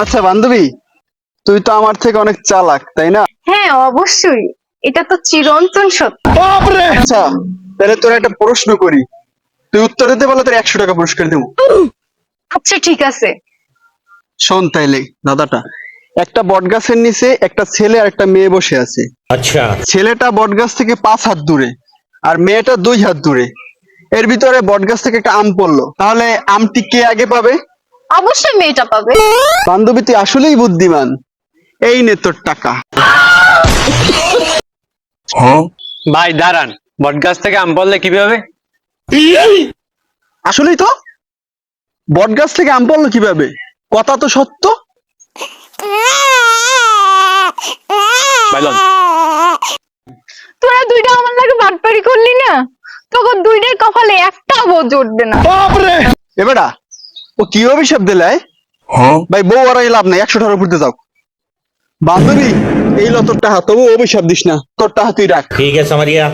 আচ্ছা বান্ধবী, তুই তো আমার থেকে অনেক চালাক, তাই না? হ্যাঁ অবশ্যই, এটা তো চিরন্তন সত্য। আচ্ছা, তাহলে তোর একটা প্রশ্ন করি, তুই উত্তর দিতে পারলে তোর 100 টাকা পুরস্কার দেবো। আচ্ছা ঠিক আছে। শোন তাইলে দাদাটা, একটা বটগাছের নিচে একটা ছেলে আর একটা মেয়ে বসে আছে। अच्छा। ছেলেটা বটগাছ থেকে 5 হাত দূরে আর মেয়েটা 2 হাত দূরে। এর ভিতরে বটগাছ থেকে একটা আম পড়লো, তাহলে আমটি কে আগে পাবে? অবশ্যই মেয়েটা পাবে। বান্ধবী তুই আসলেই বুদ্ধিমান। এই নে তোর টাকা। ভাই দাঁড়ান, বটগাছ থেকে আম পড়লে কিভাবে? আসলেই তো, বটগাছ থেকে আম পড়লো কিভাবে? কথা তো সত্য। ভাইলন, তোরা দুইটা আমার লাগে বাটপারি করলি না, তখন দুইটার কপালে একটাও বউ জুটবে না। এবারা ও কি অভিশাপ দিলে? ভাই বউ আর লাভ নাই, 100 টাকা ঘুরতে যাও। বান্ধবী, এই ল তোর টাকা, তবু অভিশাপ দিস না, তোর টাকা তুই রাখ। ठीक है समझ गया।